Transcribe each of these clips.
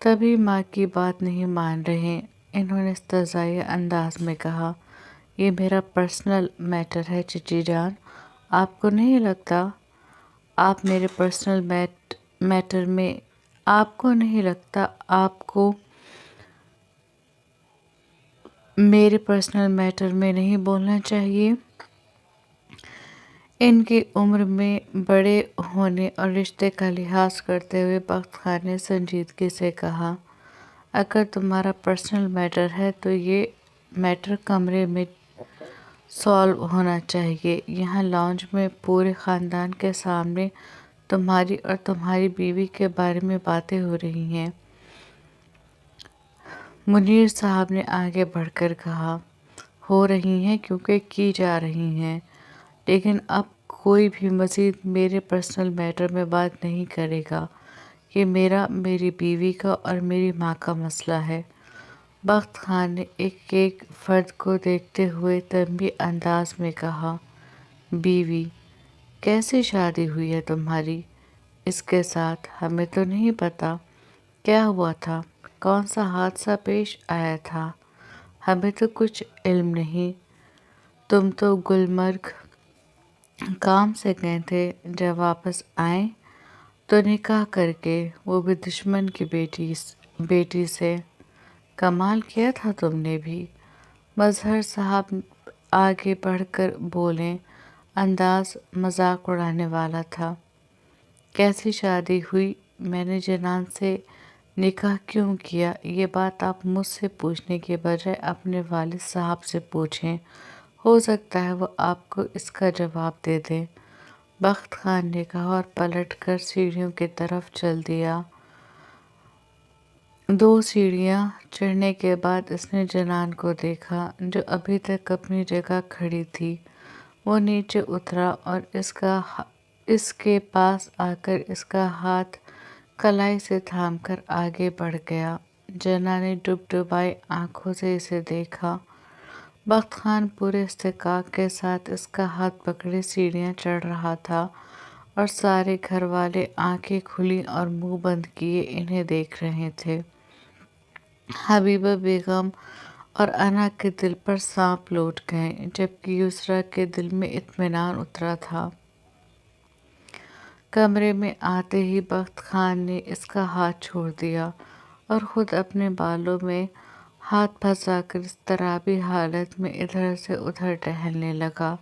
تبھی ماں کی بات نہیں مان رہے۔ انہوں نے استہزائی انداز میں کہا، یہ میرا پرسنل میٹر ہے چچی جان، آپ کو نہیں لگتا آپ میرے پرسنل میٹر میں آپ کو نہیں لگتا آپ کو میرے پرسنل میٹر میں نہیں بولنا چاہیے؟ ان کی عمر میں بڑے ہونے اور رشتے کا لحاظ کرتے ہوئے بخت خان نے سنجیدگی سے کہا، اگر تمہارا پرسنل میٹر ہے تو یہ میٹر کمرے میں سالو ہونا چاہیے۔ یہاں لاؤنج میں پورے خاندان کے سامنے تمہاری اور تمہاری بیوی کے بارے میں باتیں ہو رہی ہیں۔ منیر صاحب نے آگے بڑھ کر کہا، ہو رہی ہیں کیونکہ کی جا رہی ہیں، لیکن اب کوئی بھی مزید میرے پرسنل میٹر میں بات نہیں کرے گا۔ یہ میرا، میری بیوی کا اور میری ماں کا مسئلہ ہے۔ بخت خان نے ایک ایک فرد کو دیکھتے ہوئے تنبیہ انداز میں کہا، بیوی، کیسے شادی ہوئی ہے تمہاری اس کے ساتھ؟ ہمیں تو نہیں پتا کیا ہوا تھا، کون سا حادثہ پیش آیا تھا، ہمیں تو کچھ علم نہیں۔ تم تو گلمرگ کام سے گئے تھے، جب واپس آئے تو نکاح کر کے، وہ بھی دشمن کی بیٹی سے۔ کمال کیا تھا تم نے بھی۔ مظہر صاحب آگے بڑھ کر بولے، انداز مذاق اڑانے والا تھا۔ کیسی شادی ہوئی؟ میں نے جنان سے نکاح کیوں کیا، یہ بات آپ مجھ سے پوچھنے کے بجائے اپنے والد صاحب سے پوچھیں، ہو سکتا ہے وہ آپ کو اس کا جواب دے دیں، بخت خان نے کہا اور پلٹ کر سیڑھیوں کی طرف چل دیا۔ 2 سیڑھیاں چڑھنے کے بعد اس نے جنان کو دیکھا جو ابھی تک اپنی جگہ کھڑی تھی۔ وہ نیچے اترا اور اس کے پاس آ کر اس کا ہاتھ کلائی سے تھام کر آگے بڑھ گیا۔ جنان نے ڈبڈبائی آنکھوں سے اسے دیکھا۔ بخت خان پورے استحقاق کے ساتھ اس کا ہاتھ پکڑے سیڑھیاں چڑھ رہا تھا اور سارے گھر والے آنکھیں کھلی اور منہ بند کیے انہیں دیکھ رہے تھے۔ حبیبہ بیگم اور انا کے دل پر سانپ لوٹ گئے، جبکہ یسریٰ کے دل میں اطمینان اترا تھا۔ کمرے میں آتے ہی بخت خان نے اس کا ہاتھ چھوڑ دیا اور خود اپنے بالوں میں ہاتھ پھنسا کر اضطرابی حالت میں ادھر سے ادھر ٹہلنے لگا۔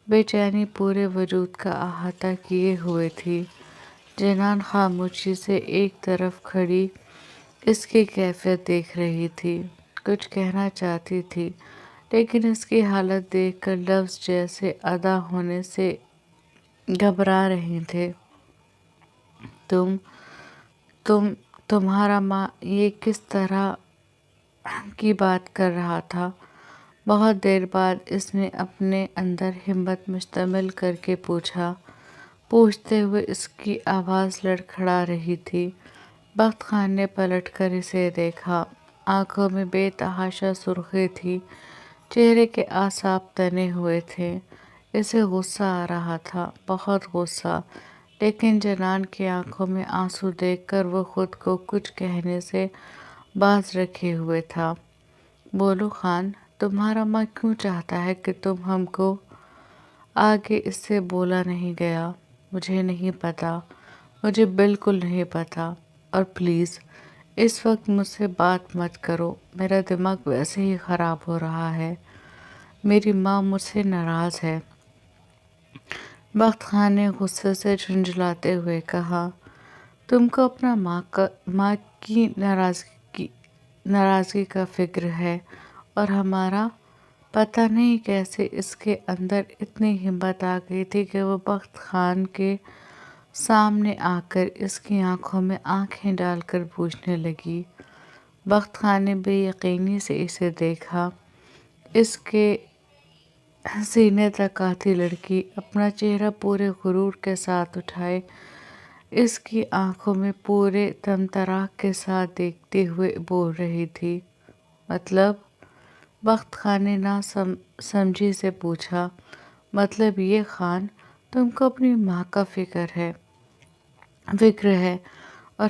بے چینی پورے وجود کا احاطہ کیے ہوئے تھی۔ جنان خاموشی سے ایک طرف کھڑی اس کی کیفیت دیکھ رہی تھی، کچھ کہنا چاہتی تھی، لیکن اس کی حالت دیکھ کر لفظ جیسے ادا ہونے سے گھبرا رہے تھے۔ تمہارا ماں، یہ کس طرح کی بات کر رہا تھا؟ بہت دیر بعد اس نے اپنے اندر ہمت مشتمل کر کے پوچھا۔ پوچھتے ہوئے اس کی آواز لڑکھڑا رہی تھی۔ بخت خان نے پلٹ کر اسے دیکھا۔ آنکھوں میں بے تحاشا سرخی تھی، چہرے کے اعصاب تنے ہوئے تھے۔ اسے غصہ آ رہا تھا، بہت غصہ، لیکن جنان کی آنکھوں میں آنسو دیکھ کر وہ خود کو کچھ کہنے سے باز رکھے ہوئے تھا۔ بولو خان، تمہارا ماں کیوں چاہتا ہے کہ تم ہم کو؟ آگے اس سے بولا نہیں گیا۔ مجھے نہیں پتا، مجھے بالکل نہیں پتا، اور پلیز اس وقت مجھ سے بات مت کرو، میرا دماغ ویسے ہی خراب ہو رہا ہے، میری ماں مجھ سے ناراض ہے۔ بخت خان نے غصے سے جھنجھلاتے ہوئے کہا، تم کو اپنا ماں کی ناراضگی کا فکر ہے، اور ہمارا پتہ نہیں کیسے اس کے اندر اتنی ہمت آ گئی تھی کہ وہ بخت خان کے سامنے آ کر اس کی آنکھوں میں آنکھیں ڈال کر پوچھنے لگی۔ بخت خان نے بے یقینی سے اسے دیکھا۔ اس کے سینے تک آتی لڑکی اپنا چہرہ پورے غرور کے ساتھ اٹھائے اس کی آنکھوں میں پورے طمطراق کے ساتھ دیکھتے ہوئے بول رہی تھی، مطلب؟ بخت خان نے نہ سمجھی سے پوچھا، مطلب یہ خان، تم کو اپنی ماں کا فکر ہے اور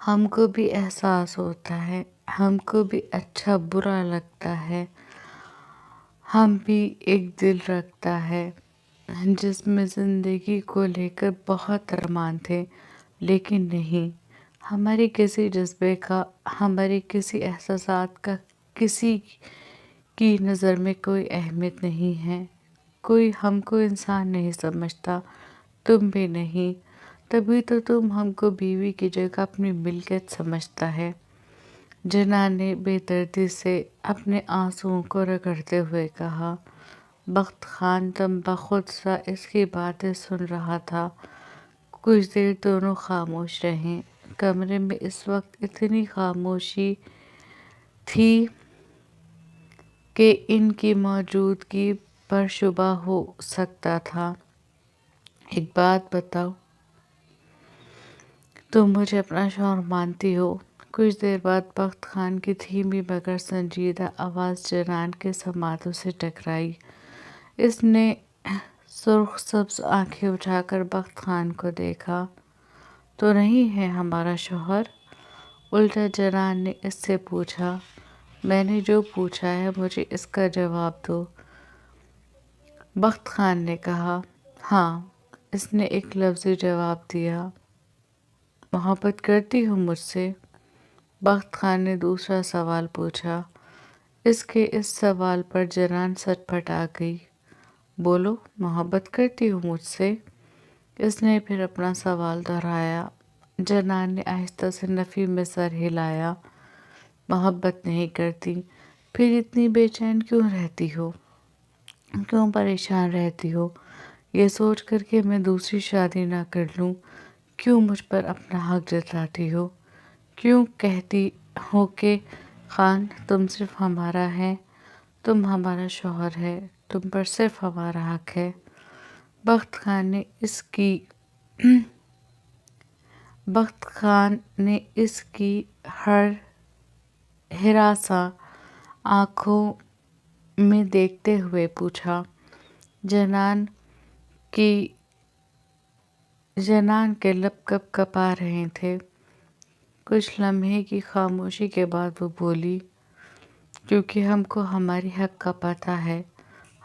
ہم کو بھی احساس ہوتا ہے، ہم کو بھی اچھا برا لگتا ہے، ہم بھی ایک دل رکھتا ہے جس میں زندگی کو لے کر بہت ارمان تھے، لیکن نہیں، ہمارے کسی جذبے کا، ہمارے کسی احساسات کا کسی کی نظر میں کوئی اہمیت نہیں ہے، کوئی ہم کو انسان نہیں سمجھتا، تم بھی نہیں، تبھی تو تم ہم کو بیوی کی جگہ اپنی ملکیت سمجھتا ہے۔ جنان نے بے دردی سے اپنے آنسوؤں کو رگڑتے ہوئے کہا۔ بخت خان دم بخود سا اس کی باتیں سن رہا تھا۔ کچھ دیر دونوں خاموش رہیں۔ کمرے میں اس وقت اتنی خاموشی تھی کہ ان کی موجودگی پر شبہ ہو سکتا تھا۔ ایک بات بتاؤ، تم مجھے اپنا شوہر مانتی ہو؟ کچھ دیر بعد بخت خان کی دھیمی مگر سنجیدہ آواز جنان کے سماعتوں سے ٹکرائی۔ اس نے سرخ سبز آنکھیں اٹھا کر بخت خان کو دیکھا۔ تو نہیں ہے ہمارا شوہر؟ الٹا جنان نے اس سے پوچھا۔ میں نے جو پوچھا ہے مجھے اس کا جواب دو۔ بخت خان نے کہا۔ ہاں، اس نے ایک لفظی جواب دیا۔ محبت کرتی ہو مجھ سے؟ بخت خان نے دوسرا سوال پوچھا۔ اس کے اس سوال پر جنان سٹ پٹا گئی۔ بولو، محبت کرتی ہو مجھ سے؟ اس نے پھر اپنا سوال دہرایا۔ جنان نے آہستہ سے نفی میں سر ہلایا۔ محبت نہیں کرتی، پھر اتنی بے چین کیوں رہتی ہو؟ کیوں پریشان رہتی ہو؟ یہ سوچ کر کہ میں دوسری شادی نہ کر لوں، کیوں مجھ پر اپنا حق جتاتی ہو؟ کیوں کہتی ہو کہ خان تم صرف ہمارا ہے، تم ہمارا شوہر ہے، تم پر صرف ہمارا حق ہے؟ بخت خان نے اس کی ہراساں آنکھوں میں دیکھتے ہوئے پوچھا۔ جنان کے لب کپ کپا رہے تھے۔ کچھ لمحے کی خاموشی کے بعد وہ بولی، کیونکہ ہم کو ہماری حق کا پتہ ہے۔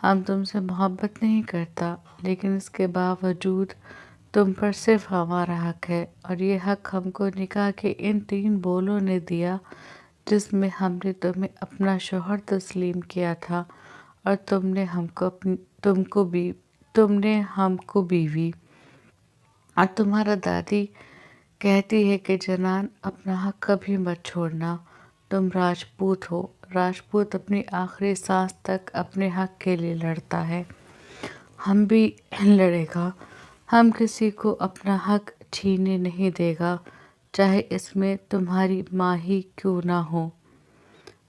ہم تم سے محبت نہیں کرتا، لیکن اس کے باوجود تم پر صرف ہمارا حق ہے، اور یہ حق ہم کو نکاح کے ان 3 بولوں نے دیا جس میں ہم نے تمہیں اپنا شوہر تسلیم کیا تھا اور تم نے ہم کو بیوی۔ اور تمہارا دادی کہتی ہے کہ جنان اپنا حق کبھی مت چھوڑنا، تم راجپوت ہو، راجپوت اپنی آخری سانس تک اپنے حق کے لیے لڑتا ہے، ہم بھی لڑے گا، ہم کسی کو اپنا حق چھیننے نہیں دے گا، چاہے اس میں تمہاری ماں ہی کیوں نہ ہو۔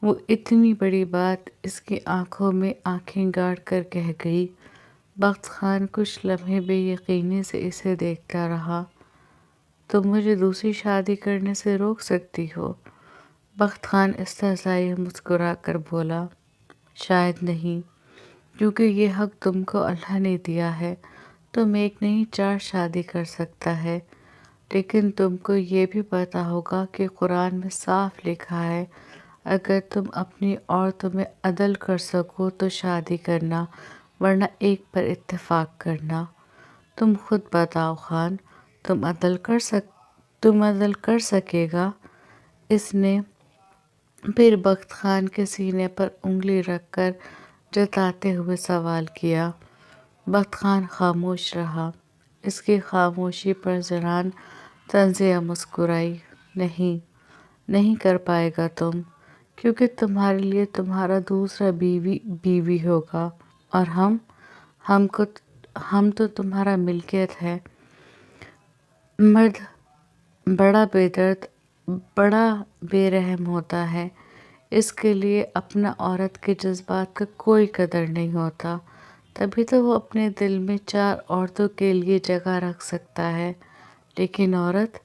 وہ اتنی بڑی بات اس کی آنکھوں میں آنکھیں گاڑ کر کہہ گئی۔ بخت خان کچھ لمحے بے یقینی سے اسے دیکھتا رہا۔ تم مجھے دوسری شادی کرنے سے روک سکتی ہو؟ بخت خان استہزائی مسکرا کر بولا۔ شاید نہیں، کیونکہ یہ حق تم کو اللہ نے دیا ہے، تم ایک نہیں 4 شادی کر سکتا ہے، لیکن تم کو یہ بھی پتہ ہوگا کہ قرآن میں صاف لکھا ہے، اگر تم اپنی عورتوں میں عدل کر سکو تو شادی کرنا، ورنہ ایک پر اتفاق کرنا۔ تم خود بتاؤ خان، تم عدل کر سکے گا؟ اس نے پھر بخت خان کے سینے پر انگلی رکھ کر جتاتے ہوئے سوال کیا۔ بخت خان خاموش رہا۔ اس کی خاموشی پر جنان طنزیہ مسکرائی۔ نہیں کر پائے گا تم، کیونکہ تمہارے لیے تمہارا دوسرا بیوی ہوگا، اور ہم تو تمہارا ملکیت ہے۔ مرد بڑا بے درد، بڑا بے رحم ہوتا ہے، اس کے لیے اپنا عورت کے جذبات کا کوئی قدر نہیں ہوتا، تبھی تو وہ اپنے دل میں 4 عورتوں کے لیے جگہ رکھ سکتا ہے، لیکن عورت،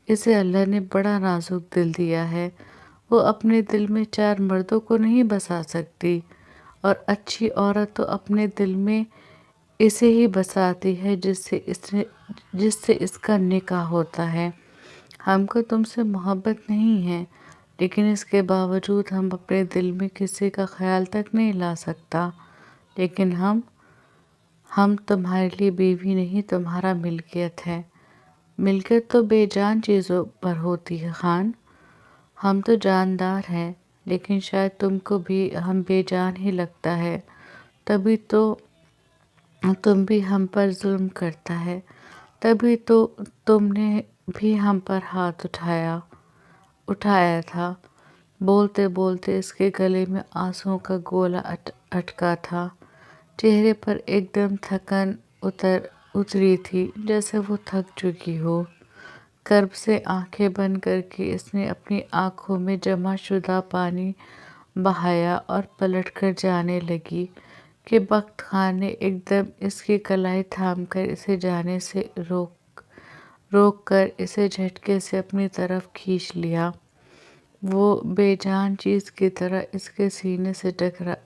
اسے اللہ نے بڑا نازک دل دیا ہے، وہ اپنے دل میں 4 مردوں کو نہیں بسا سکتی، اور اچھی عورت تو اپنے دل میں اسے ہی بساتی ہے جس سے اس کا نکاح ہوتا ہے۔ ہم کو تم سے محبت نہیں ہے، لیکن اس کے باوجود ہم اپنے دل میں کسی کا خیال تک نہیں لا سکتا۔ لیکن ہم تمہارے لیے بیوی نہیں، تمہارا ملکیت ہے۔ ملکیت تو بے جان چیزوں پر ہوتی ہے خان۔ ہم تو جاندار ہیں، لیکن شاید تم کو بھی ہم بے جان ہی لگتا ہے، تبھی تو تم بھی ہم پر ظلم کرتا ہے، تبھی تو تم نے بھی ہم پر ہاتھ اٹھایا تھا۔ بولتے بولتے اس کے گلے میں آنسوؤں کا گولا اٹکا تھا، چہرے پر ایک دم تھکن اتری تھی، جیسے وہ تھک چکی ہو۔ کرب سے آنکھیں بند کر کے اس نے اپنی آنکھوں میں جمع شدہ پانی بہایا اور پلٹ کر جانے لگی کہ بخت خان نے ایک دم اس کی کلائی تھام کر اسے جانے سے روک کر اسے جھٹکے سے اپنی طرف کھینچ لیا۔ وہ بے جان چیز کی طرح اس کے سینے سے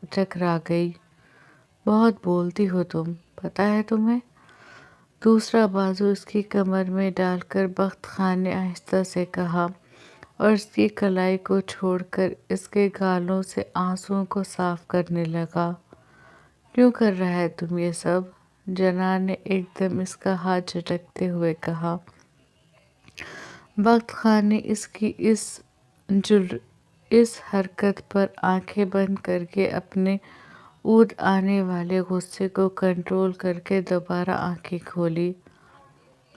ٹکرا گئی۔ بہت بولتی ہو تم، پتہ ہے تمہیں؟ دوسرا بازو اس کی کمر میں ڈال کر بخت خان نے آہستہ سے کہا، اور اس کی کلائی کو چھوڑ کر اس کے گالوں سے آنسوؤں کو صاف کرنے لگا۔ کیوں کر رہا ہے تم یہ سب؟ جنان نے ایک دم اس کا ہاتھ جھٹکتے ہوئے کہا۔ بخت خان نے اس کی اس حرکت پر آنکھیں بند کر کے اپنے اود آنے والے غصے کو کنٹرول کر کے دوبارہ آنکھیں کھولی۔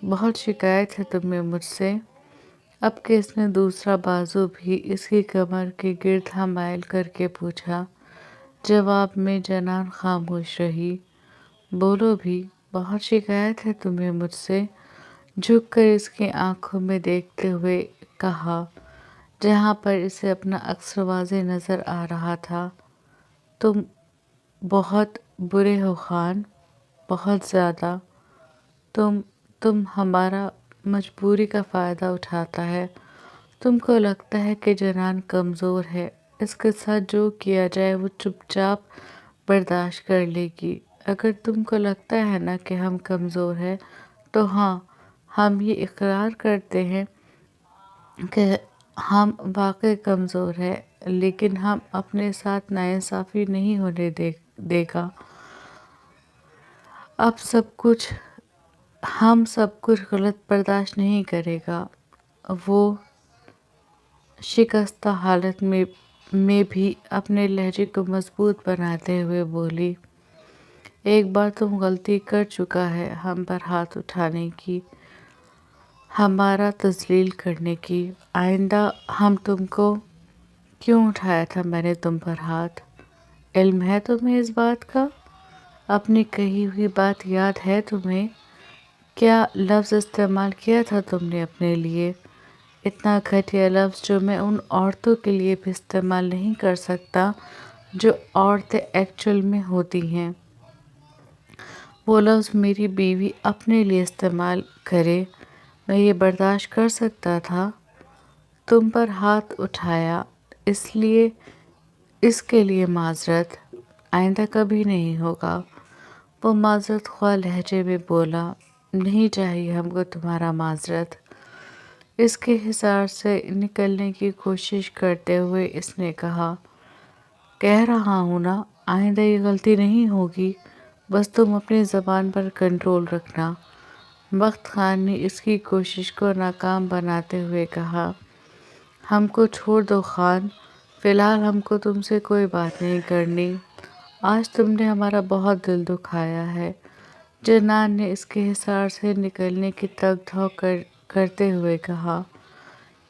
بہت شکایت ہے تمہیں مجھ سے؟ اب کہ اس نے دوسرا بازو بھی اس کی کمر کے گرد حمائل کر کے پوچھا۔ جواب میں جنان خاموش رہی۔ بولو بھی، بہت شکایت ہے تمہیں مجھ سے؟ جھک کر اس کی آنکھوں میں دیکھتے ہوئے کہا، جہاں پر اسے اپنا عکس واضح نظر آ رہا تھا۔ تم بہت برے ہو خان، بہت زیادہ۔ تم ہمارا مجبوری کا فائدہ اٹھاتا ہے۔ تم کو لگتا ہے کہ جنان کمزور ہے، اس کے ساتھ جو کیا جائے وہ چپ چاپ برداشت کر لے گی۔ اگر تم کو لگتا ہے نا کہ ہم کمزور ہیں، تو ہاں، ہم یہ اقرار کرتے ہیں کہ ہم واقعی کمزور ہیں، لیکن ہم اپنے ساتھ ناانصافی نہیں ہونے دے گا۔ ہم سب کچھ غلط برداشت نہیں کرے گا۔ وہ شکستہ حالت میں بھی اپنے لہجے کو مضبوط بناتے ہوئے بولی، ایک بار تم غلطی کر چکا ہے ہم پر ہاتھ اٹھانے کی، ہمارا تذلیل کرنے کی۔ آئندہ ہم تم کو کیوں اٹھایا تھا میں نے تم پر ہاتھ؟ علم ہے تمہیں اس بات کا؟ اپنی کہی ہوئی بات یاد ہے تمہیں؟ کیا لفظ استعمال کیا تھا تم نے اپنے لیے؟ اتنا گھٹیا لفظ جو میں ان عورتوں کے لیے بھی استعمال نہیں کر سکتا جو عورتیں ایکچوئل میں ہوتی ہیں۔ وہ لفظ میری بیوی اپنے لیے استعمال کرے، میں یہ برداشت کر سکتا تھا؟ تم پر ہاتھ اٹھایا، اس کے لیے معذرت، آئندہ کبھی نہیں ہوگا۔ وہ معذرت خواہ لہجے میں بولا، نہیں چاہیے ہم کو تمہارا معذرت۔ اس کے حصار سے نکلنے کی کوشش کرتے ہوئے اس نے کہا، کہہ رہا ہوں نا، آئندہ یہ غلطی نہیں ہوگی، بس تم اپنی زبان پر کنٹرول رکھنا۔ بخت خان نے اس کی کوشش کو ناکام بناتے ہوئے کہا، ہم کو چھوڑ دو خان، فی الحال ہم کو تم سے کوئی بات نہیں کرنی۔ آج تم نے ہمارا بہت دل دکھایا ہے۔ جنان نے اس کے حصار سے نکلنے کی تگ دھوک کرتے ہوئے کہا،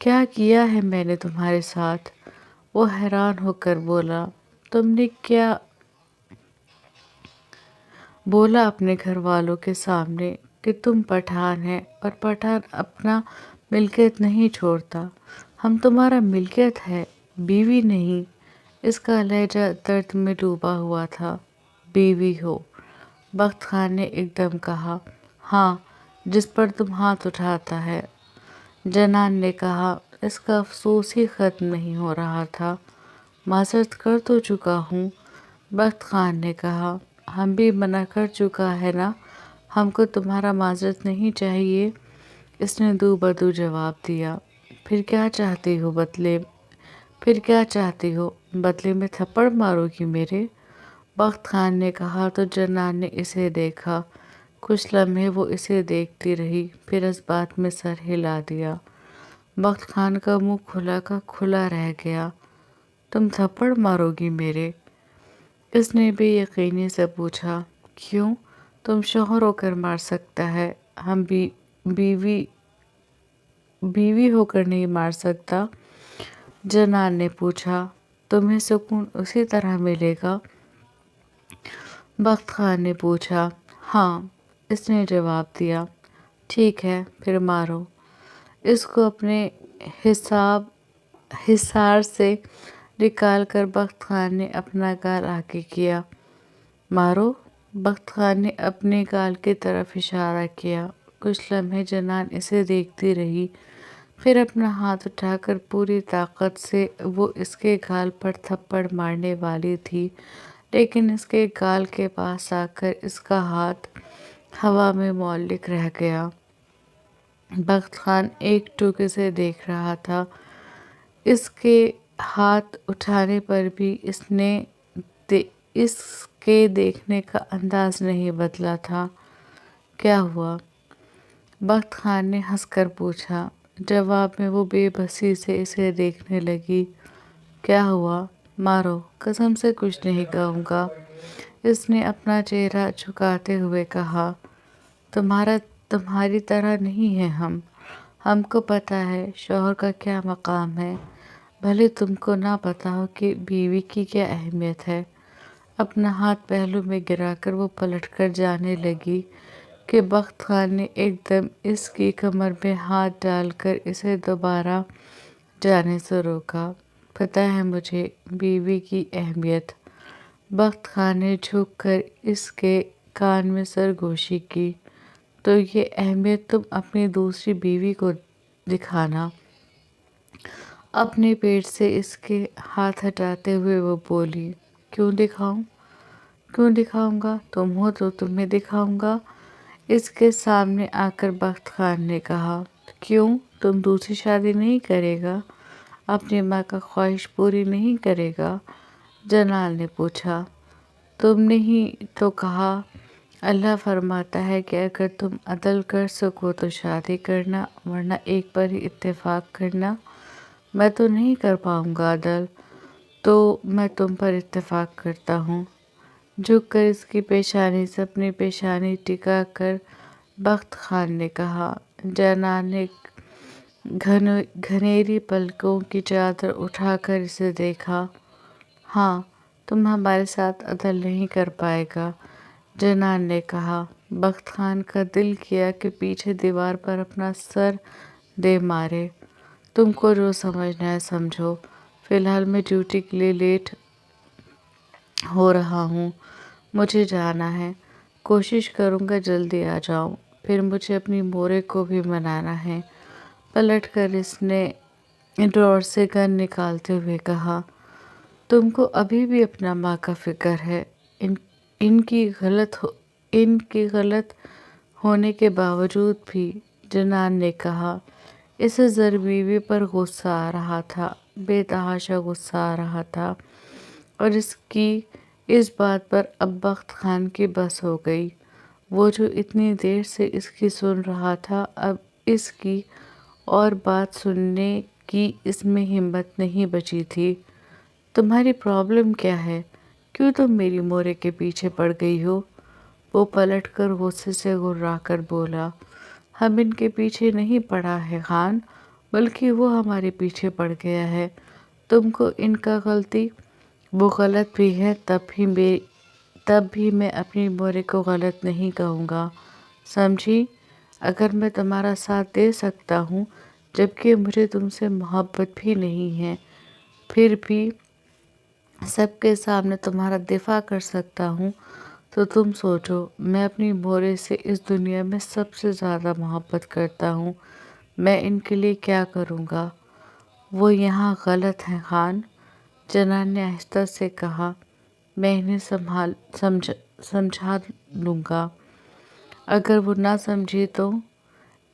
کیا کیا ہے میں نے تمہارے ساتھ؟ وہ حیران ہو کر بولا، تم نے کیا بولا اپنے گھر والوں کے سامنے کہ تم پٹھان ہیں اور پٹھان اپنا ملکیت نہیں چھوڑتا؟ ہم تمہارا ملکیت ہے، بیوی نہیں۔ اس کا لہجہ درد میں ڈوبا ہوا تھا۔ بیوی ہو، بخت خان نے ایک دم کہا، ہاں، جس پر تم ہاتھ اٹھاتا ہے۔ جنان نے کہا، اس کا افسوس ہی ختم نہیں ہو رہا تھا۔ معذرت کر تو چکا ہوں۔ بخت خان نے کہا، ہم بھی منع کر چکا ہے نا، ہم کو تمہارا معذرت نہیں چاہیے۔ اس نے دو بدو جواب دیا۔ پھر کیا چاہتی ہو بدلے میں تھپڑ مارو گی میرے؟ بخت خان نے کہا تو جنان نے اسے دیکھا۔ کچھ لمحے وہ اسے دیکھتی رہی، پھر اس بات میں سر ہلا دیا۔ بخت خان کا منہ کھلا کا کھلا رہ گیا۔ تم تھپڑ مارو گی میرے؟ اس نے بے یقینی سے پوچھا۔ کیوں؟ تم شوہر ہو کر مار سکتا ہے، ہم بیوی ہو کر نہیں مار سکتا؟ جنان نے پوچھا۔ تمہیں سکون اسی طرح ملے گا؟ بخت خان نے پوچھا۔ ہاں، اس نے جواب دیا۔ ٹھیک ہے، پھر مارو۔ اس کو اپنے حصار سے نکال کر بخت خان نے اپنا گال آگے کیا۔ مارو۔ بخت خان نے اپنے گال کی طرف اشارہ کیا۔ کچھ لمحے جنان اسے دیکھتی رہی، پھر اپنا ہاتھ اٹھا کر پوری طاقت سے وہ اس کے گال پر تھپڑ مارنے والی تھی، لیکن اس کے گال کے پاس آ کر اس کا ہاتھ ہوا میں معلق رہ گیا۔ بخت خان ایک ٹوک سے دیکھ رہا تھا۔ اس کے ہاتھ اٹھانے پر بھی اس کے دیکھنے کا انداز نہیں بدلا تھا۔ کیا ہوا؟ بخت خان نے ہنس کر پوچھا۔ جواب میں وہ بے بسی سے اسے دیکھنے لگی۔ کیا ہوا؟ مارو، قسم سے کچھ نہیں کہوں گا، اس نے اپنا چہرہ جھکاتے ہوئے کہا۔ تمہاری طرح نہیں ہیں ہم کو پتہ ہے شوہر کا کیا مقام ہے، بھلے تم کو نہ پتہ ہو کہ بیوی کی کیا اہمیت ہے۔ اپنا ہاتھ پہلو میں گرا کر وہ پلٹ کر جانے لگی کہ بخت خان نے ایک دم اس کی کمر میں ہاتھ ڈال کر اسے دوبارہ جانے سے روکا۔ پتہ ہے مجھے بیوی کی اہمیت۔ بخت خان نے جھک کر اس کے کان میں سرگوشی کی۔ تو یہ اہمیت تم اپنی دوسری بیوی کو دکھانا۔ اپنے پیٹ سے اس کے ہاتھ ہٹاتے ہوئے وہ بولی۔ کیوں دکھاؤں گا؟ تم ہو تو تمہیں دکھاؤں گا، اس کے سامنے آ کر بخت خان نے کہا۔ کیوں؟ تم دوسری شادی نہیں کرے گا؟ اپنی ماں کا خواہش پوری نہیں کرے گا؟ جنان نے پوچھا۔ تم نے ہی تو کہا اللہ فرماتا ہے کہ اگر تم عدل کر سکو تو شادی کرنا، ورنہ ایک پر ہی اتفاق کرنا۔ میں تو نہیں کر پاؤں گا عدل، تو میں تم پر اتفاق کرتا ہوں۔ جھک کر اس کی پیشانی سے اپنی پیشانی ٹکا کر بخت خان نے کہا۔ جنان نے گھنیری پلکوں کی چادر اٹھا کر اسے دیکھا۔ ہاں، تم ہمارے ساتھ عدل نہیں کر پائے گا، جنان نے کہا۔ بخت خان کا دل کیا کہ پیچھے دیوار پر اپنا سر دے مارے۔ تم کو جو سمجھنا ہے سمجھو، فی الحال میں ڈیوٹی کے لیے لیٹ ہو رہا ہوں، مجھے جانا ہے، کوشش کروں گا جلدی آ جاؤں، پھر مجھے اپنی مورے کو بھی منانا ہے۔ پلٹ کر اس نے ڈرور سے گن نکالتے ہوئے کہا۔ تم کو ابھی بھی اپنا ماں کا فکر ہے، ان کی غلط ہونے کے باوجود بھی، جنان نے کہا۔ اسے بیوی پر غصہ آ رہا تھا، بے تحاشا غصہ آ رہا تھا، اور اس کی اس بات پر اب بخت خان کی بس ہو گئی۔ وہ جو اتنی دیر سے اس کی سن رہا تھا، اب اس کی اور بات سننے کی اس میں ہمت نہیں بچی تھی۔ تمہاری پرابلم کیا ہے؟ کیوں تم میری مورے کے پیچھے پڑ گئی ہو؟ وہ پلٹ کر غصے سے گھرا کر بولا۔ ہم ان کے پیچھے نہیں پڑا ہے خان، بلکہ وہ ہمارے پیچھے پڑ گیا ہے۔ تم کو ان کا وہ غلط بھی ہے، تب بھی میں اپنی مورے کو غلط نہیں کہوں گا، سمجھی؟ اگر میں تمہارا ساتھ دے سکتا ہوں، جبکہ مجھے تم سے محبت بھی نہیں ہے، پھر بھی سب کے سامنے تمہارا دفاع کر سکتا ہوں، تو تم سوچو میں اپنی مورے سے اس دنیا میں سب سے زیادہ محبت کرتا ہوں، میں ان کے لیے کیا کروں گا؟ وہ یہاں غلط ہیں خان، جنان نے آہستہ سے کہا۔ میں انہیں سمجھا لوں گا۔ اگر وہ نہ سمجھی تو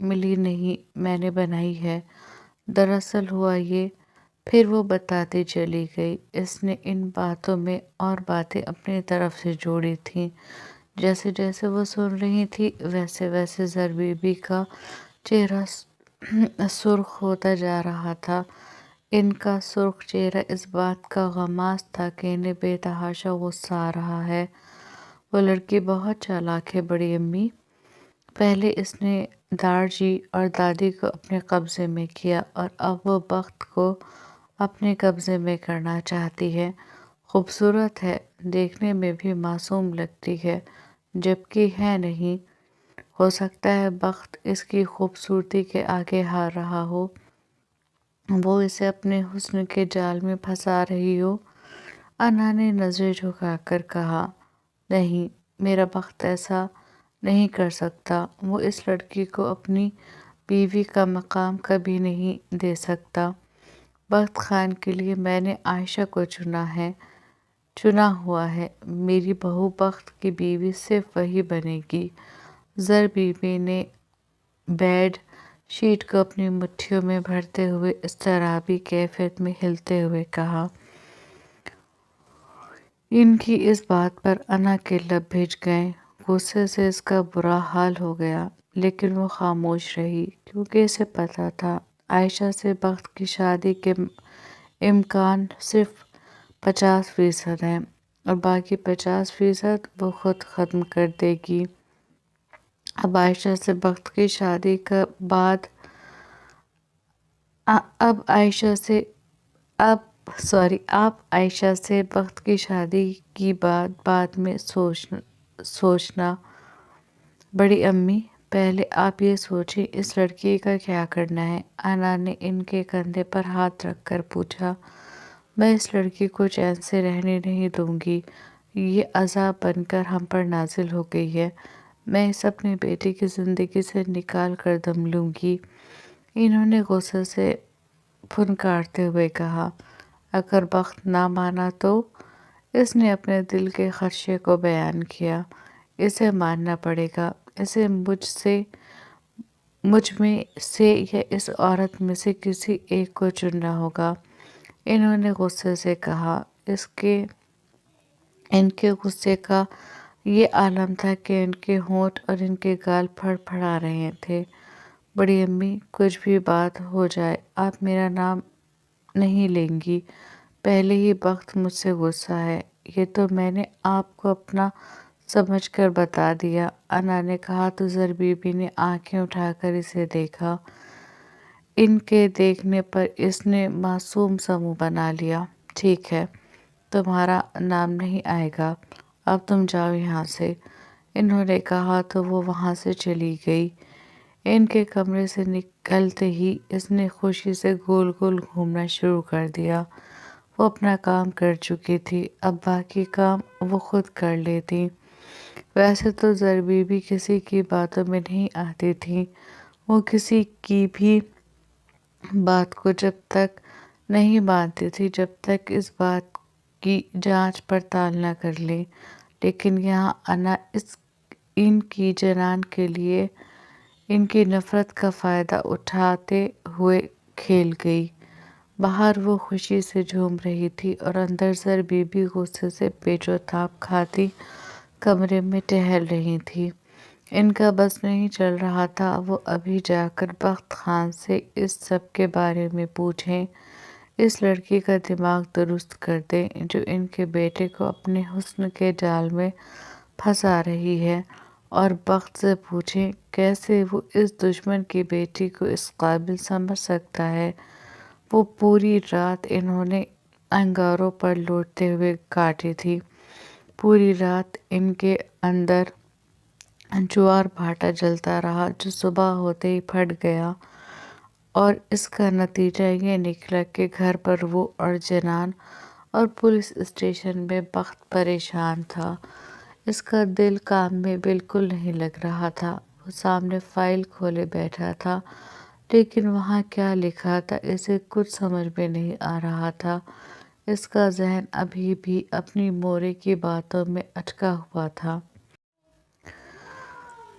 ملی نہیں، میں نے بنائی ہے۔ دراصل ہوا یہ، پھر وہ بتاتی چلی گئی۔ اس نے ان باتوں میں اور باتیں اپنی طرف سے جوڑی تھیں۔ جیسے جیسے وہ سن رہی تھی ویسے ویسے زر بی بی کا چہرہ سرخ ہوتا جا رہا تھا۔ ان کا سرخ چہرہ اس بات کا غماز تھا کہ انہیں بے تحاشا غصہ آ رہا ہے۔ وہ لڑکی بہت چالاک ہے بڑی امی۔ پہلے اس نے داڑ جی اور دادی کو اپنے قبضے میں کیا اور اب وہ بخت کو اپنے قبضے میں کرنا چاہتی ہے۔ خوبصورت ہے، دیکھنے میں بھی معصوم لگتی ہے، جبکہ ہے نہیں۔ ہو سکتا ہے بخت اس کی خوبصورتی کے آگے ہار رہا ہو، وہ اسے اپنے حسن کے جال میں پھنسا رہی ہو۔ انا نے نظریں جھکا کر کہا، نہیں، میرا بخت ایسا نہیں کر سکتا۔ وہ اس لڑکی کو اپنی بیوی کا مقام کبھی نہیں دے سکتا۔ بخت خان کے لیے میں نے عائشہ کو چنا ہوا ہے۔ میری بہو بخت کی بیوی صرف وہی بنے گی۔ زر بی بی نے بیڈ شیٹ کو اپنی مٹھیوں میں بھرتے ہوئے اضطرابی کیفیت میں ہلتے ہوئے کہا۔ ان کی اس بات پر انا کے لب بھیج گئے۔ غصے سے اس کا برا حال ہو گیا، لیکن وہ خاموش رہی، کیونکہ اسے پتہ تھا عائشہ سے بخت کی شادی کے امکان صرف 50% ہیں اور باقی 50% وہ خود ختم کر دے گی۔ اب عائشہ سے بخت کی شادی کا بعد آپ عائشہ سے بخت کی شادی کی بات بعد میں سوچنا۔ بڑی امی، پہلے آپ یہ سوچیں اس لڑکی کا کیا کرنا ہے؟ انا نے ان کے کندھے پر ہاتھ رکھ کر پوچھا۔ میں اس لڑکی کو چین سے رہنے نہیں دوں گی۔ یہ عذاب بن کر ہم پر نازل ہو گئی ہے۔ میں اسے اپنے بیٹے کی زندگی سے نکال کر دم لوں گی۔ انہوں نے غصے سے پھنکارتے ہوئے کہا۔ اگر بخت نہ مانا تو؟ اس نے اپنے دل کے خدشے کو بیان کیا۔ اسے ماننا پڑے گا۔ اسے مجھ میں سے یا اس عورت میں سے کسی ایک کو چننا ہوگا۔ انہوں نے غصے سے کہا۔ ان کے غصے کا یہ عالم تھا کہ ان کے ہونٹ اور ان کے گال پھڑ پھڑا رہے تھے۔ بڑی امی، کچھ بھی بات ہو جائے آپ میرا نام نہیں لیں گی۔ پہلے ہی بخت مجھ سے غصہ ہے، یہ تو میں نے آپ کو اپنا سمجھ کر بتا دیا، انا نے کہا تو زر بی بی نے آنکھیں اٹھا کر اسے دیکھا۔ ان کے دیکھنے پر اس نے معصوم سا منہ بنا لیا۔ ٹھیک ہے، تمہارا نام نہیں آئے گا، اب تم جاؤ یہاں سے، انہوں نے کہا تو وہ وہاں سے چلی گئی۔ ان کے کمرے سے نکلتے ہی اس نے خوشی سے گول گول گھومنا شروع کر دیا۔ وہ اپنا کام کر چکی تھی، اب باقی کام وہ خود کر لیتی۔ ویسے تو زر بی بی کسی کی باتوں میں نہیں آتی تھی۔ وہ کسی کی بھی بات کو جب تک نہیں مانتی تھی جب تک اس بات کی جانچ پڑتال نہ کر لے، لیکن یہاں انا ان کی جنان کے لیے ان کی نفرت کا فائدہ اٹھاتے ہوئے کھیل گئی۔ باہر وہ خوشی سے جھوم رہی تھی اور اندر زر بی بی غصے سے پیچ و تاب کھاتی کمرے میں ٹہل رہی تھی۔ ان کا بس نہیں چل رہا تھا وہ ابھی جا کر بخت خان سے اس سب کے بارے میں پوچھیں، اس لڑکی کا دماغ درست کر دیں جو ان کے بیٹے کو اپنے حسن کے جال میں پھنسا رہی ہے، اور بخت سے پوچھیں کیسے وہ اس دشمن کی بیٹی کو اس قابل سمجھ سکتا ہے۔ وہ پوری رات انہوں نے انگاروں پر لوٹتے ہوئے کاٹی تھی۔ پوری رات ان کے اندر جوار بھاٹا جلتا رہا جو صبح ہوتے ہی پھٹ گیا، اور اس کا نتیجہ یہ نکلا کہ گھر پر وہ اور جنان اور پولیس اسٹیشن میں بخت پریشان تھا۔ اس کا دل کام میں بالکل نہیں لگ رہا تھا۔ وہ سامنے فائل کھولے بیٹھا تھا، لیکن وہاں کیا لکھا تھا اسے کچھ سمجھ میں نہیں آ رہا تھا۔ اس کا ذہن ابھی بھی اپنی مورے کی باتوں میں اٹکا ہوا تھا۔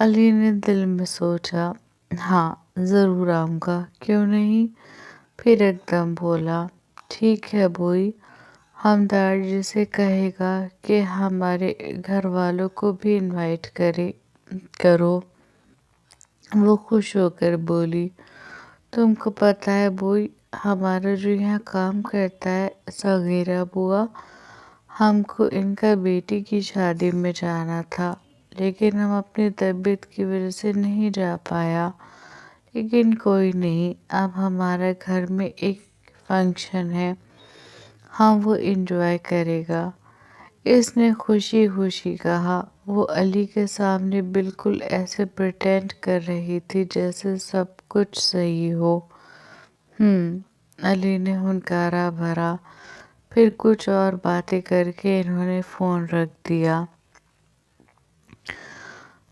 علی نے دل میں سوچا، ہاں ضرور آؤں گا، کیوں نہیں؟ پھر ایک دم بولا، ٹھیک ہے بوئی، ہمدرد جی سے کہے گا کہ ہمارے گھر والوں کو بھی انوائٹ کرو۔ وہ خوش ہو کر بولی، تم کو پتہ ہے بوئی، ہمارا جو یہاں کام کرتا ہے صغیرہ بوا، ہم کو ان کا بیٹی کی شادی میں جانا تھا، لیکن ہم اپنی طبیعت کی وجہ سے نہیں جا پایا۔ لیکن کوئی نہیں، اب ہمارا گھر میں ایک فنکشن ہے، ہم وہ انجوائے کرے گا۔ اس نے خوشی خوشی کہا۔ وہ علی کے سامنے بالکل ایسے پریٹینڈ کر رہی تھی جیسے سب کچھ صحیح ہو۔ علی نے ہنکارا بھرا۔ پھر کچھ اور باتیں کر کے انہوں نے فون رکھ دیا۔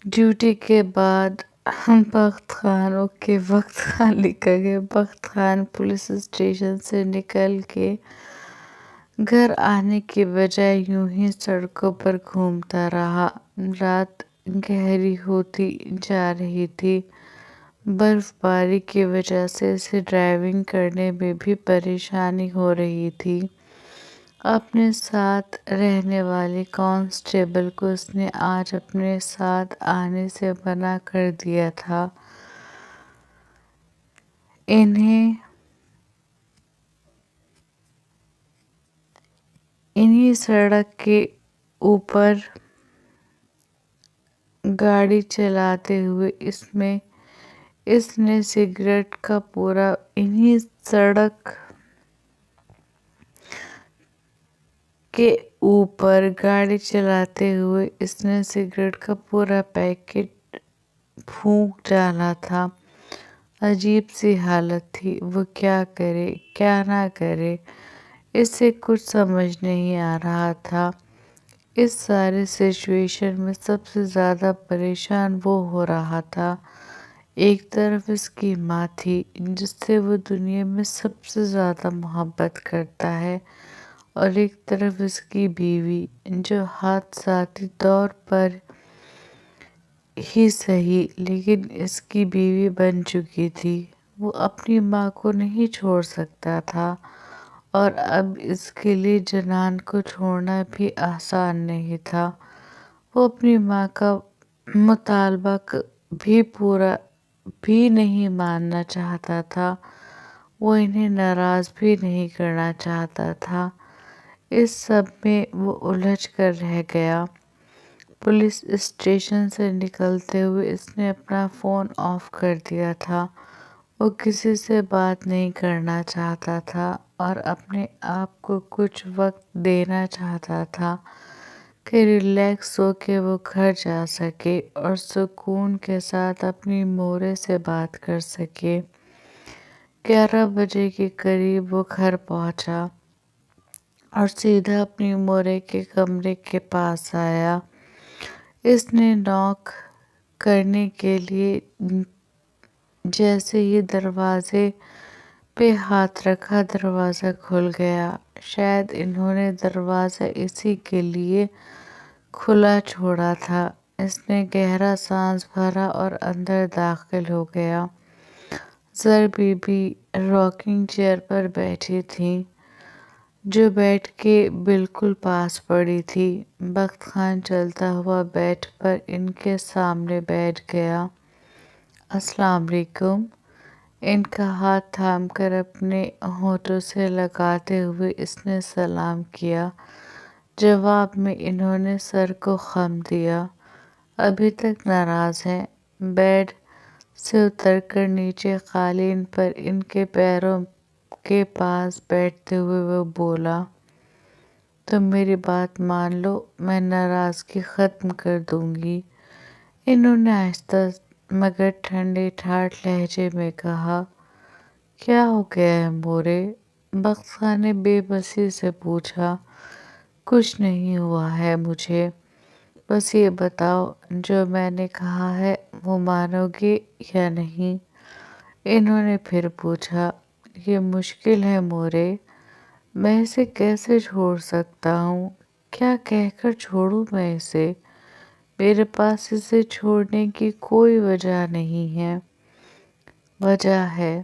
ڈیوٹی کے بعد بخت خان لکھا گیا۔ بخت خان پولیس اسٹیشن سے نکل کے گھر آنے کی بجائے یوں ہی سڑکوں پر گھومتا رہا۔ رات گہری ہوتی جا رہی تھی۔ برف باری کی وجہ سے اسے ڈرائیونگ کرنے میں بھی پریشانی ہو رہی تھی۔ اپنے ساتھ رہنے والے کانسٹیبل کو اس نے آج اپنے ساتھ آنے سے منع کر دیا تھا۔ انہی سڑک کے اوپر گاڑی چلاتے ہوئے اس نے سگریٹ کا پورا پیکٹ پھونک ڈالا تھا۔ عجیب سی حالت تھی، وہ کیا کرے کیا نہ کرے، اسے کچھ سمجھ نہیں آ رہا تھا۔ اس سارے سچویشن میں سب سے زیادہ پریشان وہ ہو رہا تھا۔ ایک طرف اس کی ماں تھی جس سے وہ دنیا میں سب سے زیادہ محبت کرتا ہے، اور ایک طرف اس کی بیوی جو حادثاتی طور پر ہی صحیح لیکن اس کی بیوی بن چکی تھی۔ وہ اپنی ماں کو نہیں چھوڑ سکتا تھا، اور اب اس کے لیے جنان کو چھوڑنا بھی آسان نہیں تھا۔ وہ اپنی ماں کا مطالبہ بھی نہیں ماننا چاہتا تھا، وہ انہیں ناراض بھی نہیں کرنا چاہتا تھا۔ اس سب میں وہ الجھ کر رہ گیا۔ پولیس اسٹیشن سے نکلتے ہوئے اس نے اپنا فون آف کر دیا تھا۔ وہ کسی سے بات نہیں کرنا چاہتا تھا اور اپنے آپ کو کچھ وقت دینا چاہتا تھا کہ ریلیکس ہو کے وہ گھر جا سکے اور سکون کے ساتھ اپنی مورے سے بات کر سکے۔ 11 بجے کے قریب وہ گھر پہنچا اور سیدھا اپنی مورے کے کمرے کے پاس آیا۔ اس نے ناک کرنے کے لیے جیسے ہی دروازے پہ ہاتھ رکھا، دروازہ کھل گیا۔ شاید انہوں نے دروازہ اسی کے لیے کھلا چھوڑا تھا۔ اس نے گہرا سانس بھرا اور اندر داخل ہو گیا۔ زر بی بی راکنگ چیئر پر بیٹھی تھیں، جو بیڈ کے بالکل پاس پڑی تھی۔ بخت خان چلتا ہوا بیڈ پر ان کے سامنے بیٹھ گیا۔ السلام علیکم۔ ان کا ہاتھ تھام کر اپنے ہونٹوں سے لگاتے ہوئے اس نے سلام کیا۔ جواب میں انہوں نے سر کو خم دیا۔ ابھی تک ناراض ہیں؟ بیڈ سے اتر کر نیچے قالین پر ان کے پیروں کے پاس بیٹھتے ہوئے وہ بولا، تم میری بات مان لو، میں ناراضگی ختم کر دوں گی۔ انہوں نے آہستہ مگر ٹھنڈے ٹھاٹھ لہجے میں کہا، کیا ہو گیا ہے مورے؟ بخت خان نے بے بسی سے پوچھا۔ کچھ نہیں ہوا ہے مجھے، بس یہ بتاؤ جو میں نے کہا ہے وہ مانو گے یا نہیں؟ انہوں نے پھر پوچھا۔ یہ مشکل ہے مورے، میں اسے کیسے چھوڑ سکتا ہوں؟ کیا کہہ کر چھوڑوں میں اسے؟ میرے پاس اسے چھوڑنے کی کوئی وجہ نہیں ہے۔ وجہ ہے،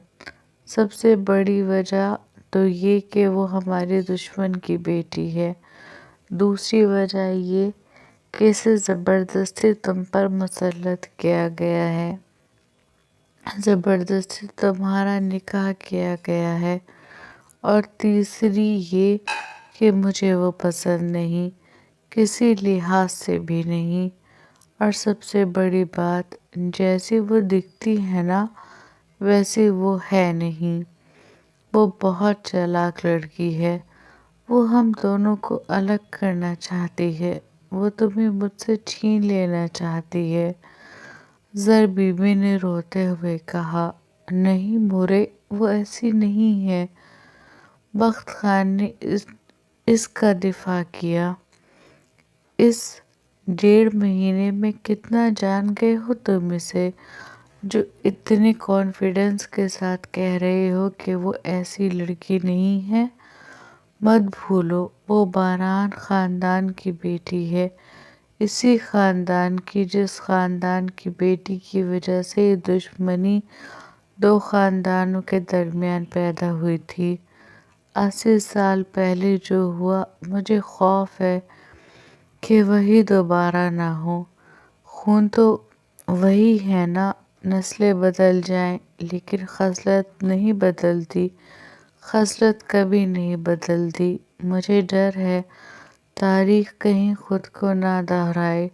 سب سے بڑی وجہ تو یہ کہ وہ ہمارے دشمن کی بیٹی ہے۔ دوسری وجہ یہ کہ اسے زبردستی تم پر مسلط کیا گیا ہے، زبردستی تمہارا نکاح کیا گیا ہے۔ اور تیسری یہ کہ مجھے وہ پسند نہیں، کسی لحاظ سے بھی نہیں۔ اور سب سے بڑی بات، جیسی وہ دکھتی ہے نا ویسی وہ ہے نہیں۔ وہ بہت چالاک لڑکی ہے۔ وہ ہم دونوں کو الگ کرنا چاہتی ہے۔ وہ تمہیں مجھ سے چھین لینا چاہتی ہے۔ زر بی بی نے روتے ہوئے کہا، نہیں مورے، وہ ایسی نہیں ہے۔ بخت خان نے اس کا دفاع کیا۔ اس 1.5 مہینے میں کتنا جان گئے ہو تم اسے، جو اتنے کانفیڈنس کے ساتھ کہہ رہے ہو کہ وہ ایسی لڑکی نہیں ہے؟ مت بھولو، وہ باران خاندان کی بیٹی ہے، اسی خاندان کی جس خاندان کی بیٹی کی وجہ سے یہ دشمنی 2 خاندانوں کے درمیان پیدا ہوئی تھی۔ 80 سال پہلے جو ہوا، مجھے خوف ہے کہ وہی دوبارہ نہ ہو۔ خون تو وہی ہے نا، نسلیں بدل جائیں لیکن خصلت نہیں بدلتی، خصلت کبھی نہیں بدلتی۔ مجھے ڈر ہے تاریخ کہیں خود کو نہ دہرائے۔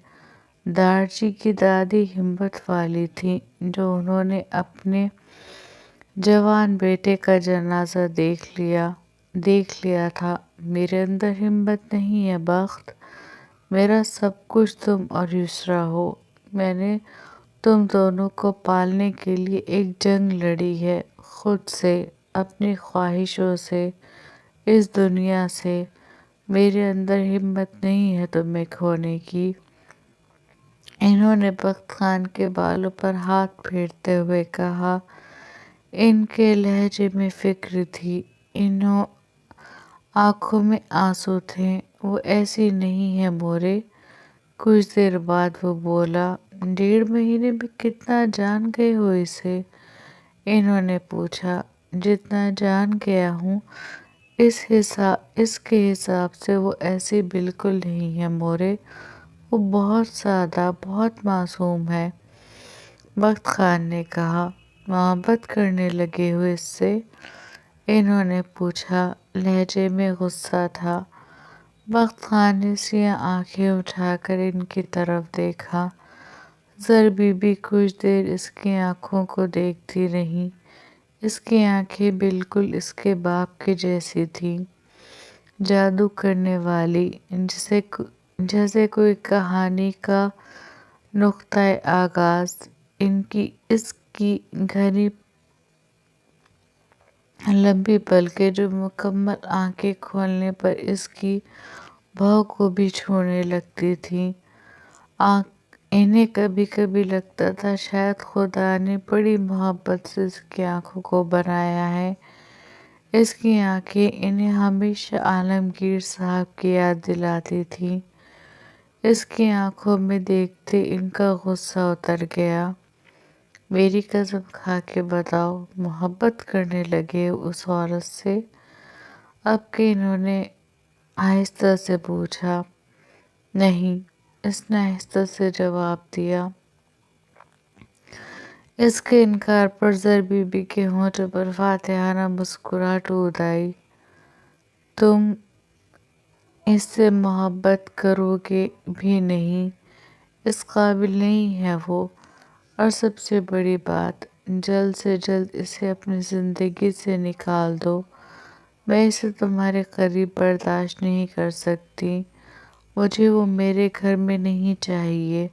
دارچی کی دادی ہمت والی تھیں، جو انہوں نے اپنے جوان بیٹے کا جنازہ دیکھ لیا تھا۔ میرے اندر ہمت نہیں ہے بخت۔ میرا سب کچھ تم اور یسریٰ ہو۔ میں نے تم دونوں کو پالنے کے لیے ایک جنگ لڑی ہے، خود سے، اپنی خواہشوں سے، اس دنیا سے۔ میرے اندر ہمت نہیں ہے تمہیں کھونے کی۔ انہوں نے بخت خان کے بالوں پر ہاتھ پھیرتے ہوئے کہا۔ ان کے لہجے میں فکر تھی، آنکھوں میں آنسو تھے۔ وہ ایسی نہیں ہے مورے۔ کچھ دیر بعد وہ بولا، 1.5 مہینے میں کتنا جان گئے ہو اسے؟ انہوں نے پوچھا۔ جتنا جان گیا ہوں، اس کے حساب سے وہ ایسی بالکل نہیں ہے مورے۔ وہ بہت سادہ، بہت معصوم ہے۔ بخت خان نے کہا، محبت کرنے لگے ہو اس سے؟ انہوں نے پوچھا۔ لہجے میں غصہ تھا۔ بخت خان نے سیاہ آنکھیں اٹھا کر ان کی طرف دیکھا۔ زر بی بی کچھ دیر اس کی آنکھوں کو دیکھتی رہیں۔ اس کی آنکھیں بالکل اس کے باپ کے جیسی تھیں، جادو کرنے والی، جیسے کوئی کہانی کا نقطۂ آغاز۔ اس کی گھنی لمبی پلکیں جو مکمل آنکھیں کھولنے پر اس کی بھویں کو بھی چھونے لگتی تھیں۔ انہیں کبھی کبھی لگتا تھا شاید خدا نے بڑی محبت سے اس کی آنکھوں کو بنایا ہے۔ اس کی آنکھیں انہیں ہمیشہ عالمگیر صاحب کی یاد دلاتی تھیں۔ اس کی آنکھوں میں دیکھتے ان کا غصہ اتر گیا۔ میری قسم کھا کے بتاؤ، محبت کرنے لگے ہو اس عورت سے؟ اب کہ انہوں نے آہستہ سے پوچھا۔ نہیں، اس نے آہستہ سے جواب دیا۔ اس کے انکار پر زر بی بی کے ہونٹوں پر فاتحانہ مسکراہٹ اود آئی۔ تم اس سے محبت کرو گے بھی نہیں، اس قابل نہیں ہے وہ۔ اور سب سے بڑی بات، جلد سے جلد اسے اپنی زندگی سے نکال دو۔ میں اسے تمہارے قریب برداشت نہیں کر سکتی۔ مجھے وہ میرے گھر میں نہیں چاہیے۔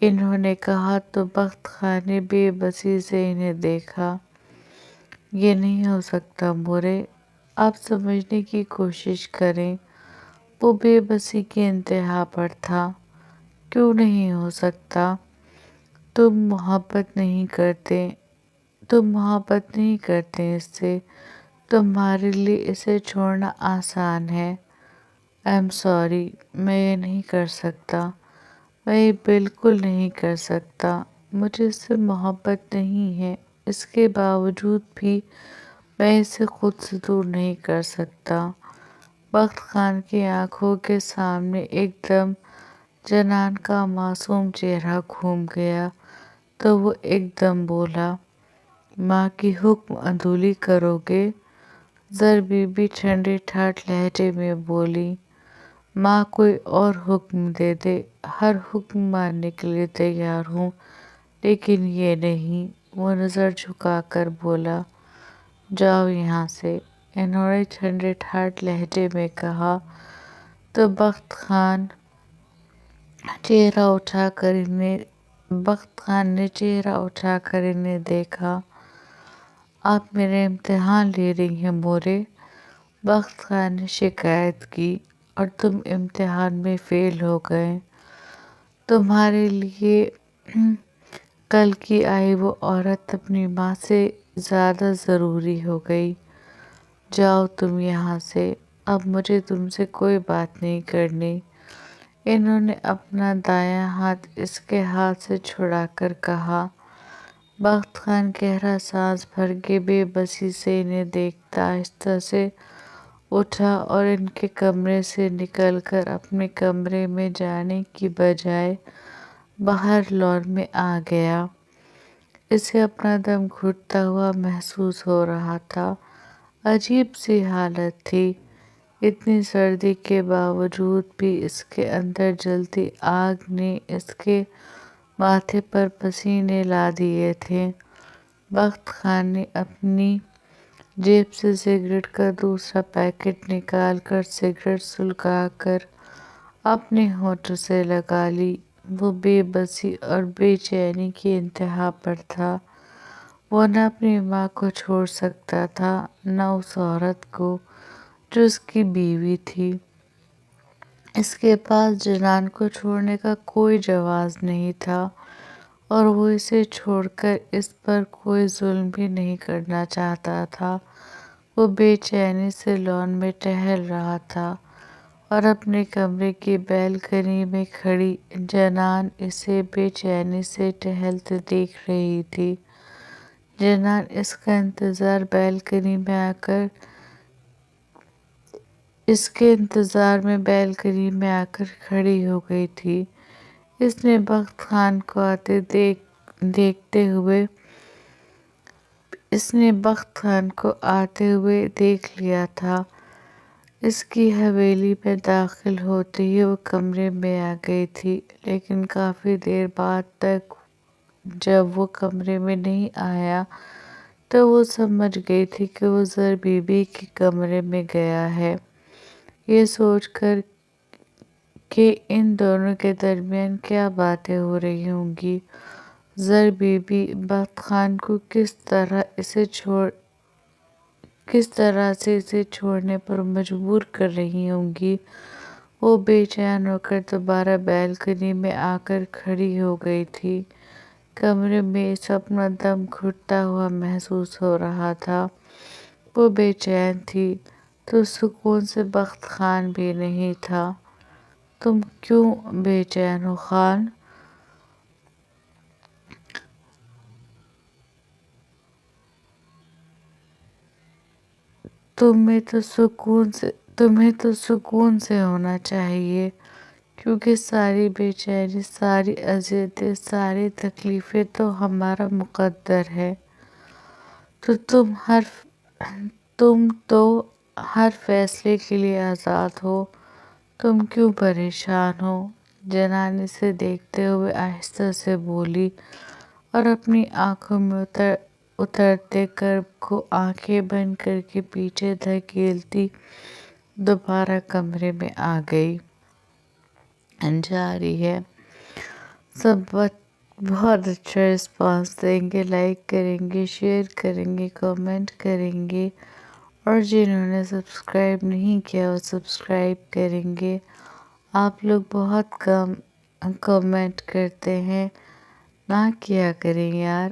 انہوں نے کہا تو بخت خان نے بے بسی سے انہیں دیکھا۔ یہ نہیں ہو سکتا مورے، آپ سمجھنے کی کوشش کریں۔ وہ بے بسی کی انتہا پر تھا۔ کیوں نہیں ہو سکتا؟ تم محبت نہیں کرتے اس سے۔ تمہارے لیے اسے چھوڑنا آسان ہے۔ آئی ایم سوری، میں یہ نہیں کر سکتا۔ میں یہ بالکل نہیں کر سکتا، مجھے اس سے محبت نہیں ہے، اس کے باوجود بھی میں اسے خود سے دور نہیں کر سکتا۔ بخت خان کی آنکھوں کے سامنے ایک دم جنان کا معصوم چہرہ گھوم گیا تو وہ ایک دم بولا، ماں کی حکم عدولی کرو گے؟ زر بی بی ٹھنڈے ٹھاٹ لہجے میں بولی، ماں کوئی اور حکم دے دے، ہر حکم ماننے کے لیے تیار ہوں، لیکن یہ نہیں۔ وہ نظر جھکا کر بولا، جاؤ یہاں سے۔ انہوں نے ٹھنڈے ٹھاٹ لہجے میں کہا تو بخت خان نے چہرہ اٹھا کر انہیں دیکھا۔ آپ میرے امتحان لے رہی ہیں مورے؟ بخت خان نے شکایت کی، اور تم امتحان میں فیل ہو گئے۔ تمہارے لیے کل کی آئی وہ عورت اپنی ماں سے زیادہ ضروری ہو گئی۔ جاؤ تم یہاں سے، اب مجھے تم سے کوئی بات نہیں کرنی۔ انہوں نے اپنا دایاں ہاتھ اس کے ہاتھ سے چھڑا کر کہا۔ بخت خان گہرا سانس بھر کے بے بسی سے انہیں دیکھتا آہستہ سے اٹھا اور ان کے کمرے سے نکل کر اپنے کمرے میں جانے کی بجائے باہر لان میں آ گیا۔ اسے اپنا دم گھٹتا ہوا محسوس ہو رہا تھا، عجیب سی حالت تھی۔ اتنی سردی کے باوجود بھی اس کے اندر جلتی آگ نے اس کے ماتھے پر پسینے لا دیے تھے۔ بخت خان نے اپنی جیب سے سگریٹ کا دوسرا پیکٹ نکال کر سگریٹ سلگا کر اپنے ہونٹوں سے لگا لی۔ وہ بے بسی اور بے چینی کی انتہا پر تھا۔ وہ نہ اپنی ماں کو چھوڑ سکتا تھا، نہ اس عورت کو جو اس کی بیوی تھی۔ اس کے پاس جنان کو چھوڑنے کا کوئی جواز نہیں تھا، اور وہ اسے چھوڑ کر اس پر کوئی ظلم بھی نہیں کرنا چاہتا تھا۔ وہ بے چینی سے لان میں ٹہل رہا تھا، اور اپنے کمرے کی بالکنی میں کھڑی جنان اسے بے چینی سے ٹہلتے دیکھ رہی تھی۔ جنان اس کے انتظار میں بالکنی میں آ کر کھڑی ہو گئی تھی۔ اس نے بخت خان کو آتے ہوئے دیکھ لیا تھا۔ اس کی حویلی میں داخل ہوتے ہی وہ کمرے میں آ گئی تھی، لیکن کافی دیر بعد تک جب وہ کمرے میں نہیں آیا تو وہ سمجھ گئی تھی کہ وہ زر بی بی کے کمرے میں گیا ہے۔ یہ سوچ کر کہ ان دونوں کے درمیان کیا باتیں ہو رہی ہوں گی، زر بی بی بخت خان کو کس طرح سے اسے چھوڑنے پر مجبور کر رہی ہوں گی، وہ بے چین ہو کر دوبارہ بالکنی میں آ کر کھڑی ہو گئی تھی۔ کمرے میں اسے اپنا دم گھٹتا ہوا محسوس ہو رہا تھا۔ وہ بے چین تھی تو سکون سے بخت خان بھی نہیں تھا۔ تم کیوں بے چین ہو خان؟ تمہیں تو سکون سے ہونا چاہیے، کیونکہ ساری بے چینی، ساری اذیتیں، ساری تکلیفیں تو ہمارا مقدر ہے۔ تم تو ہر فیصلے کے لیے آزاد ہو، تم کیوں پریشان ہو؟ جنان اسے دیکھتے ہوئے آہستہ سے بولی، اور اپنی آنکھوں میں اترتے کرب کو آنکھیں بند کر کے پیچھے دھکیلتی دوبارہ کمرے میں آ گئی۔ جاری ہے، سب بہت اچھا رسپانس دیں گے، لائک کریں گے، شیئر کریں گے، کمنٹ کریں گے، اور جنہوں نے سبسکرائب نہیں کیا وہ سبسکرائب کریں گے۔ آپ لوگ بہت کم کمنٹ کرتے ہیں، نہ کیا کریں یار۔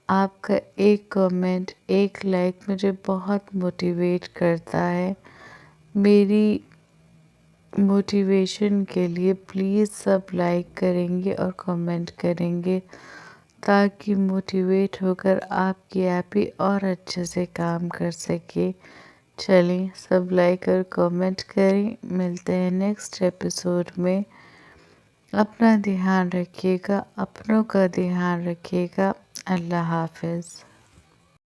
آپ کا ایک کمنٹ، ایک لائک مجھے بہت موٹیویٹ کرتا ہے، میری موٹیویشن کے لیے پلیز سب لائک کریں گے اور کمنٹ کریں گے تاکہ موٹیویٹ ہو کر آپ کی ایپ بھی اور اچھے سے کام کر سکے۔ چلیں سب لائک اور کمنٹ کریں، ملتے ہیں نیکسٹ ایپیسوڈ میں۔ اپنا دھیان رکھیے گا، اپنوں کا دھیان رکھیے گا۔ اللہ حافظ۔